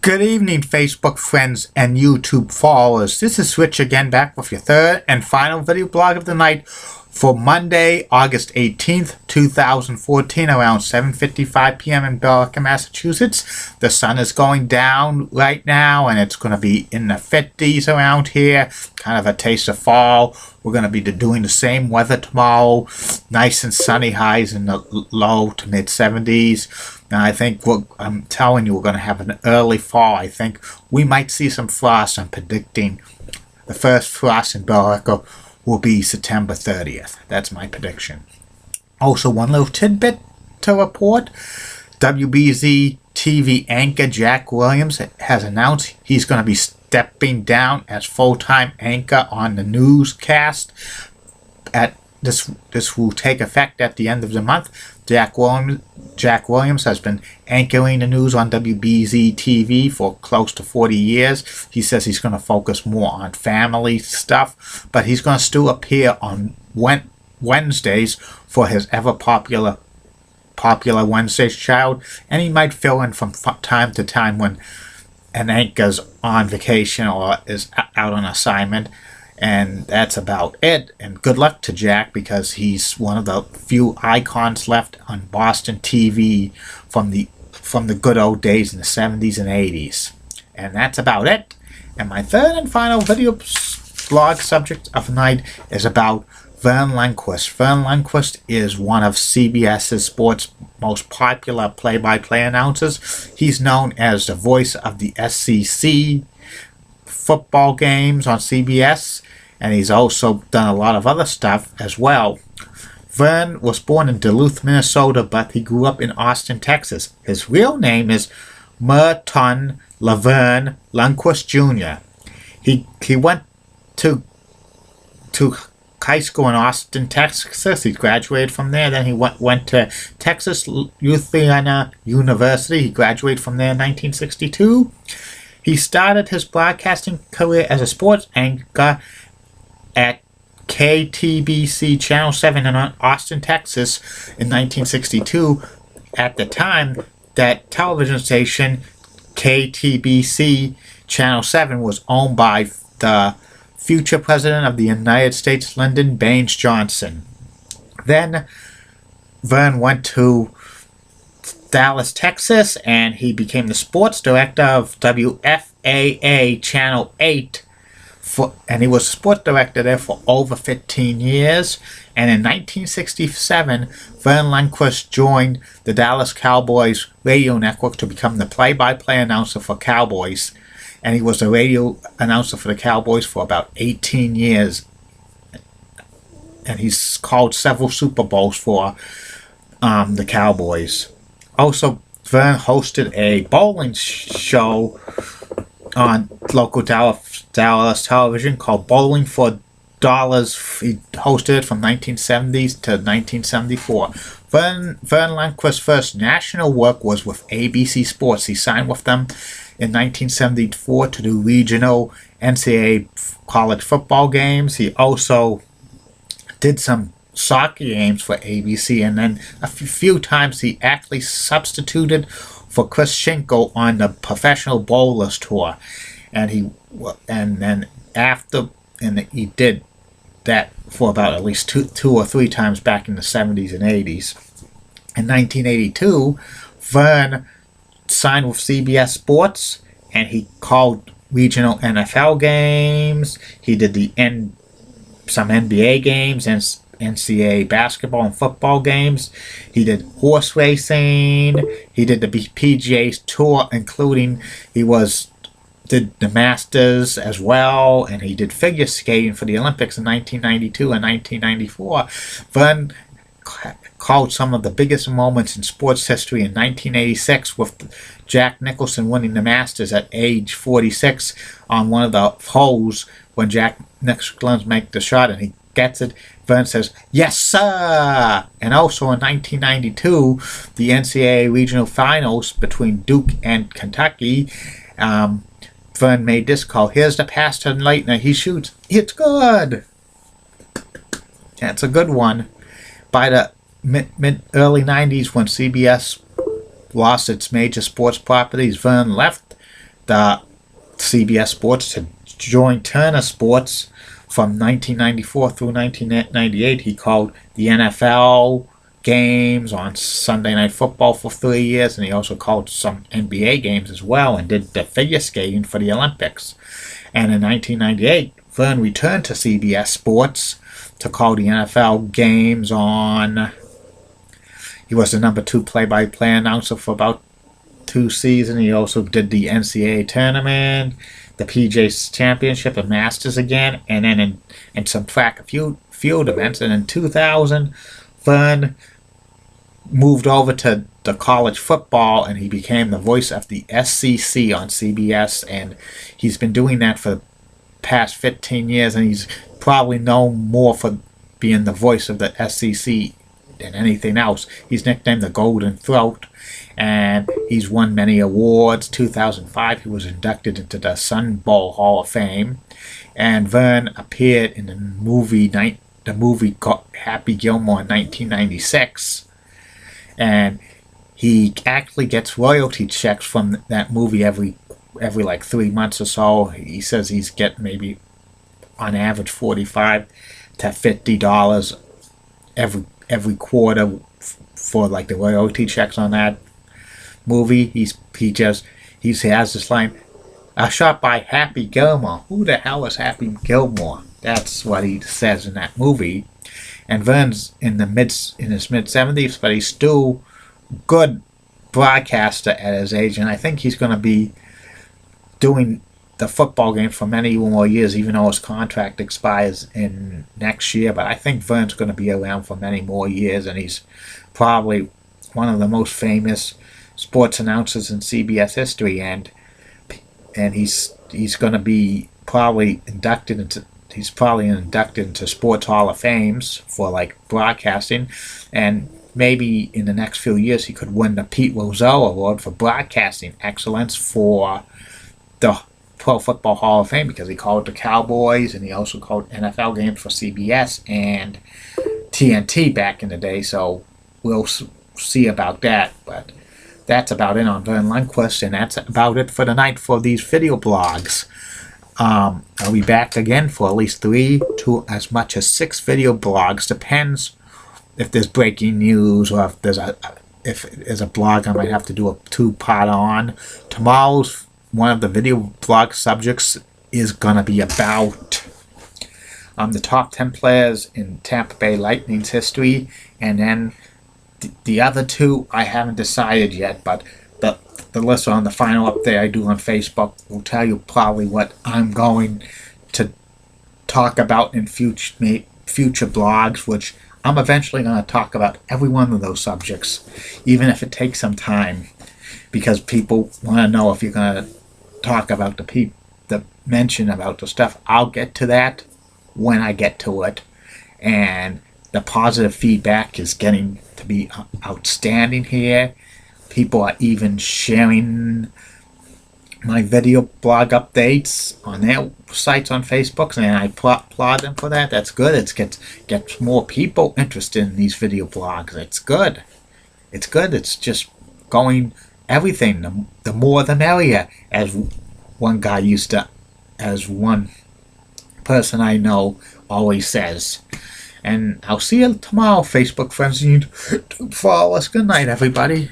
Good evening, Facebook friends and YouTube followers. This is Rich again, back with your third and final video blog of the night for Monday, August 18th, 2014, around 7:55 p.m. in Billerica, Massachusetts. The sun is going down right now, and it's going to be in the 50s around here. Kind of a taste of fall. We're going to be doing the same weather tomorrow. Nice and sunny, highs in the low to mid 70s. Now, I think I'm telling you, we're going to have an early fall. I think we might see some frost. I'm predicting the first frost in Billerica will be September 30th. That's my prediction. Also, one little tidbit to report. WBZ TV anchor Jack Williams has announced he's going to be stepping down as full-time anchor on the newscast. This will take effect at the end of the month. Jack Williams has been anchoring the news on WBZ TV for close to 40 years. He says he's going to focus more on family stuff, but he's going to still appear on Wednesdays for his ever-popular Wednesdays Child, and he might fill in from time to time when an anchor's on vacation or is out on assignment. And that's about it. And good luck to Jack, because he's one of the few icons left on Boston TV from the good old days in the 70s and 80s. And that's about it. And my third and final video blog subject of the night is about Verne Lundquist. Verne Lundquist is one of CBS's sports most popular play-by-play announcers. He's known as the voice of the SEC football games on CBS, and he's also done a lot of other stuff as well. Verne was born in Duluth, Minnesota, but he grew up in Austin, Texas. His real name is Merton Laverne Lundquist Jr. He went to high school in Austin, Texas. He graduated from there. Then he went to Texas Lutheran University. He graduated from there in 1962. He started his broadcasting career as a sports anchor at KTBC Channel 7 in Austin, Texas in 1962. At the time, that television station, KTBC Channel 7, was owned by the future President of the United States, Lyndon Baines Johnson. Then Verne went to Dallas, Texas, and he became the sports director of WFAA Channel 8, and he was sports director there for over 15 years. And in 1967, Verne Lundquist joined the Dallas Cowboys radio network to become the play-by-play announcer for Cowboys, and he was the radio announcer for the Cowboys for about 18 years, and he's called several Super Bowls for the Cowboys. Also, Verne hosted a bowling show on local Dallas television called Bowling for Dollars. He hosted it from 1970s to 1974. Verne Lundquist's first national work was with ABC Sports. He signed with them in 1974 to do regional NCAA college football games. He also did some soccer games for ABC, and then a few times he actually substituted for Chris Schenkel on the Professional Bowlers Tour, and he did that for about at least two or three times back in the 70s and 80s. In 1982, Verne signed with CBS Sports, and he called regional NFL games. He did some NBA games and NCAA basketball and football games. He did horse racing. He did the PGA Tour, including did the Masters as well, and he did figure skating for the Olympics in 1992 and 1994. Verne called some of the biggest moments in sports history in 1986, with Jack Nicholson winning the Masters at age 46 on one of the holes when Jack Nicholson makes the shot and he gets it. Verne says, "Yes, sir!" And also in 1992, the NCAA regional finals between Duke and Kentucky, Verne made this call. "Here's the pass to Leitner. He shoots. It's good." That's a good one. By the early 90s, when CBS lost its major sports properties, Verne left the CBS Sports to join Turner Sports from 1994 through 1998. He called the NFL games on Sunday Night Football for 3 years, and he also called some NBA games as well, and did the figure skating for the Olympics. And in 1998, Verne returned to CBS Sports to call the NFL games on. He was the number 2 play-by-play announcer for about 2 seasons. He also did the NCAA tournament, the PJ Championship, and Masters again, and then in some track and field events. And in 2000, Verne moved over to the college football, and he became the voice of the SEC on CBS, and he's been doing that for the past 15 years, and he's probably known more for being the voice of the SEC than anything else. He's nicknamed the Golden Throat, and he's won many awards. 2005, he was inducted into the Sun Bowl Hall of Fame, and Verne appeared in the movie Happy Gilmore in 1996, and he actually gets royalty checks from that movie every like 3 months or so. He says he's getting maybe on average $45 to $50 every quarter for like the royalty checks on that movie. He has this line, "A shot by Happy Gilmore." Who the hell is Happy Gilmore? That's what he says in that movie. And Verne's in his mid-70s, but he's still good broadcaster at his age, and I think he's going to be doing the football game for many more years, even though his contract expires in next year. But I think Verne's going to be around for many more years, and he's probably one of the most famous sports announcers in CBS history, and he's going to be probably inducted into Sports Hall of Fames for like broadcasting, and maybe in the next few years he could win the Pete Rozelle Award for broadcasting excellence for the Pro Football Hall of Fame, because he called the Cowboys, and he also called NFL games for CBS and TNT back in the day. So we'll see about that. But that's about it on Verne Lundquist, and that's about it for tonight for these video blogs. I'll be back again for at least 3 to as much as 6 video blogs. Depends if there's breaking news, or if there's a blog I might have to do a 2-part on. Tomorrow's one of the video blog subjects is gonna be about the top 10 players in Tampa Bay Lightning's history, and then the other 2 I haven't decided yet, but the list on the final update I do on Facebook will tell you probably what I'm going to talk about in future blogs, which I'm eventually going to talk about every one of those subjects, even if it takes some time, because people want to know if you're going to talk about the mention about the stuff. I'll get to that when I get to it, and the positive feedback is getting to be outstanding here. People are even sharing my video blog updates on their sites on Facebook, and I applaud them for that. That's good. It gets more people interested in these video blogs. It's good. It's good. It's just going everything. The more the merrier, as one person I know always says. And I'll see you tomorrow, Facebook friends. Don't follow us. Good night, everybody.